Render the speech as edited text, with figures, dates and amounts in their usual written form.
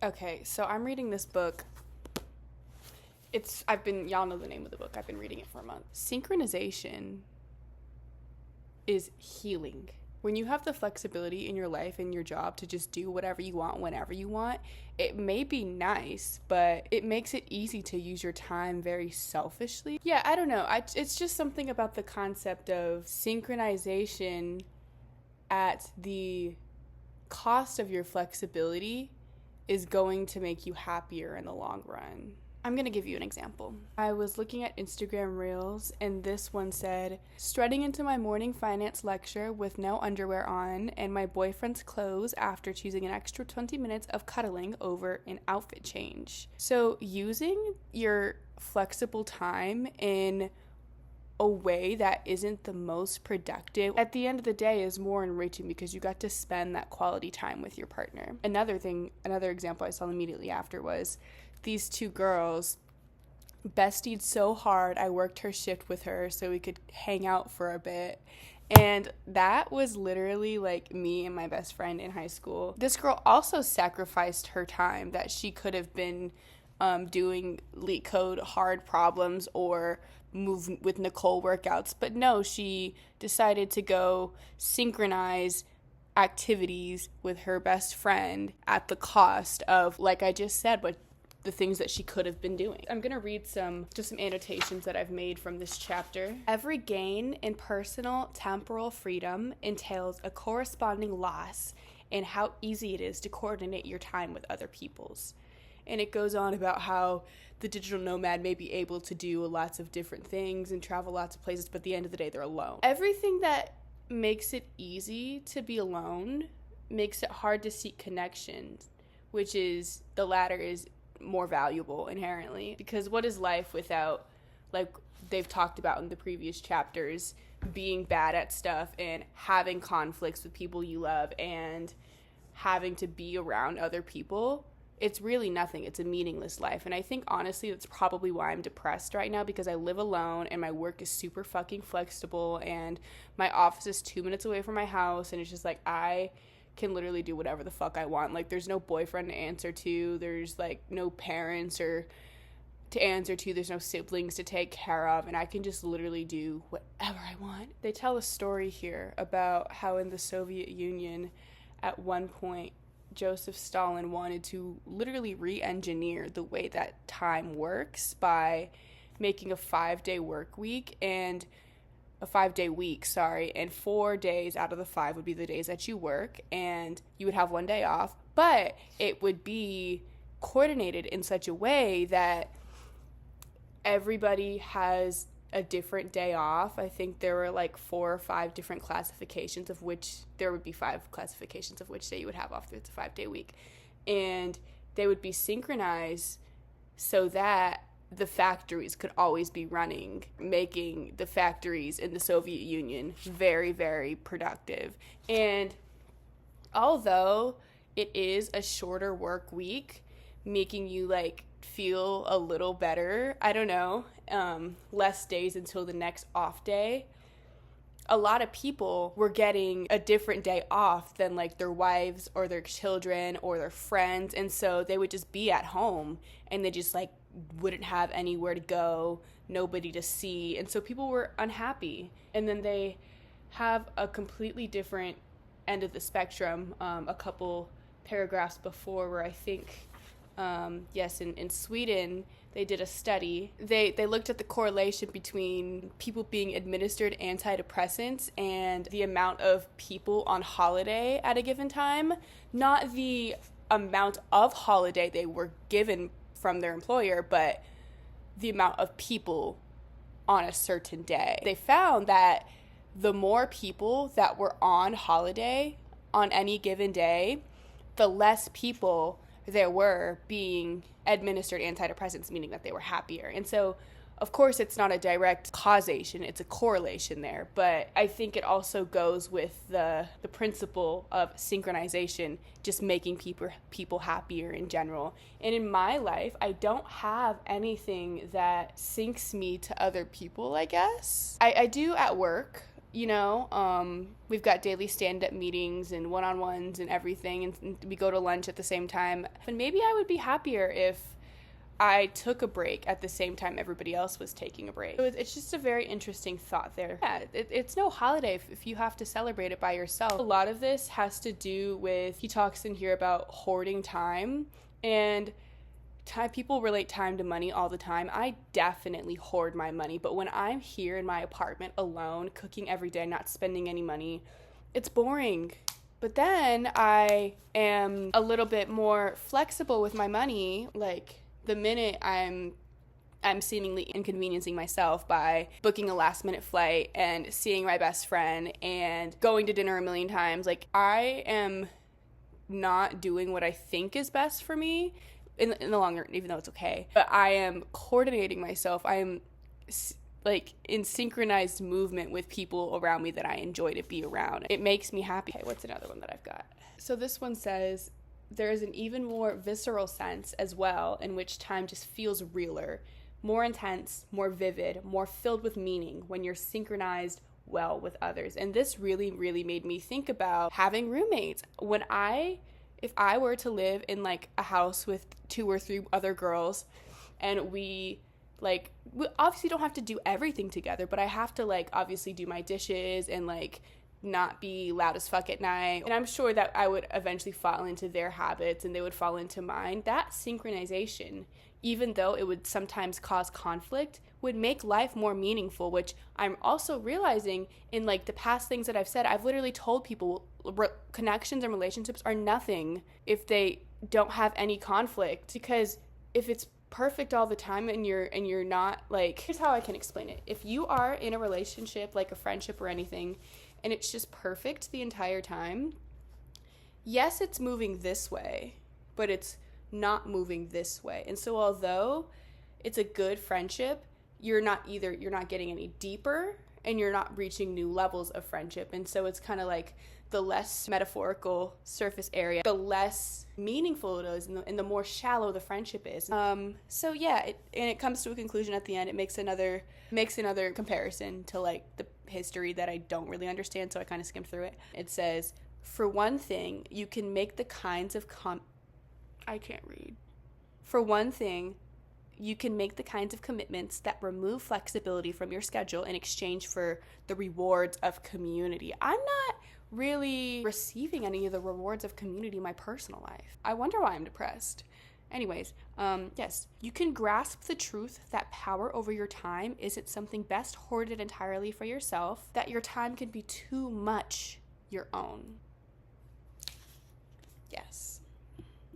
Okay, so I'm reading this book. Y'all know the name of the book. I've been reading it for a month. Synchronization is healing. When you have the flexibility in your life and your job to just do whatever you want whenever you want, it may be nice, but it makes it easy to use your time very selfishly. Yeah, I don't know. It's just something about the concept of synchronization at the cost of your flexibility is going to make you happier in the long run. I'm going to give you an example. I was looking at Instagram Reels, and this one said, strutting into my morning finance lecture with no underwear on and my boyfriend's clothes after choosing an extra 20 minutes of cuddling over an outfit change. So using your flexible time in a way that isn't the most productive at the end of the day is more enriching because you got to spend that quality time with your partner. Another example I saw immediately after was these two girls bestied so hard. I worked her shift with her so we could hang out for a bit. And that was literally like me and my best friend in high school. This girl also sacrificed her time that she could have been doing LeetCode Code hard problems or move with Nicole workouts. But no, she decided to go synchronize activities with her best friend at the cost of, like I just said, but the things that she could have been doing. I'm going to read some annotations that I've made from this chapter. Every gain in personal temporal freedom entails a corresponding loss in how easy it is to coordinate your time with other people's. And it goes on about how the digital nomad may be able to do lots of different things and travel lots of places, but at the end of the day, they're alone. Everything that makes it easy to be alone makes it hard to seek connections, which is, the latter is more valuable inherently. Because what is life without, like they've talked about in the previous chapters, being bad at stuff and having conflicts with people you love and having to be around other people? It's really nothing. It's a meaningless life. And I think, honestly, that's probably why I'm depressed right now, because I live alone and my work is super fucking flexible and my office is 2 minutes away from my house, and it's just like I can literally do whatever the fuck I want. Like, there's no boyfriend to answer to. There's, like, no parents or to answer to. There's no siblings to take care of. And I can just literally do whatever I want. They tell a story here about how in the Soviet Union, at one point, Joseph Stalin wanted to literally re-engineer the way that time works by making a 5-day week, and 4 days out of the 5 would be the days that you work, and you would have 1 day off, but it would be coordinated in such a way that everybody has a different day off. I think there were like 4 or 5 different classifications, of which there would be 5 classifications of which day you would have off. It's a 5-day week, and they would be synchronized so that the factories could always be running, making the factories in the Soviet Union very, very productive. And although it is a shorter work week, making you like feel a little better, I don't know, less days until the next off day, a lot of people were getting a different day off than like their wives or their children or their friends, and so they would just be at home and they just like wouldn't have anywhere to go, nobody to see, and so people were unhappy. And then they have a completely different end of the spectrum, a couple paragraphs before, where I think in Sweden, they did a study. They looked at the correlation between people being administered antidepressants and the amount of people on holiday at a given time, not the amount of holiday they were given from their employer, but the amount of people on a certain day. They found that the more people that were on holiday on any given day, the less people there were being administered antidepressants, meaning that they were happier. And so, of course, it's not a direct causation, it's a correlation there, but I think it also goes with the principle of synchronization, just making people happier in general. And in my life, I don't have anything that syncs me to other people, I guess. I do at work. you know, we've got daily stand-up meetings and one-on-ones and everything, and we go to lunch at the same time. And maybe I would be happier if I took a break at the same time everybody else was taking a break. So it's just a very interesting thought there. Yeah, it's no holiday if you have to celebrate it by yourself. A lot of this has to do with, he talks in here about hoarding time, and people relate time to money all the time. I definitely hoard my money, but when I'm here in my apartment alone, cooking every day, not spending any money, it's boring. But then I am a little bit more flexible with my money, like the minute I'm seemingly inconveniencing myself by booking a last minute flight and seeing my best friend and going to dinner a million times, like I am not doing what I think is best for me in the long run, even though it's okay. But I am coordinating myself. I am like in synchronized movement with people around me that I enjoy to be around. It makes me happy. Okay, what's another one that I've got? So this one says, there is an even more visceral sense as well in which time just feels realer, more intense, more vivid, more filled with meaning when you're synchronized well with others. And this really, really made me think about having roommates. If I were to live in like a house with 2 or 3 other girls, and we obviously don't have to do everything together, but I have to like obviously do my dishes and like not be loud as fuck at night. And I'm sure that I would eventually fall into their habits and they would fall into mine. That synchronization, even though it would sometimes cause conflict, would make life more meaningful, which I'm also realizing in like the past things that I've said. I've literally told people connections and relationships are nothing if they don't have any conflict, because if it's perfect all the time and you're not like, here's how I can explain it. If you are in a relationship, like a friendship or anything, and it's just perfect the entire time, yes, it's moving this way, but it's not moving this way. And so although it's a good friendship, you're not getting any deeper and you're not reaching new levels of friendship. And so it's kind of like the less metaphorical surface area, the less meaningful it is, and the more shallow the friendship is. So yeah, it comes to a conclusion at the end. It makes another comparison to like the history that I don't really understand, so I kind of skimmed through it. It says, for one thing, you can make the kinds of commitments that remove flexibility from your schedule in exchange for the rewards of community. I'm not really receiving any of the rewards of community in my personal life. I wonder why I'm depressed. Anyways, yes, you can grasp the truth that power over your time isn't something best hoarded entirely for yourself, that your time can be too much your own. Yes.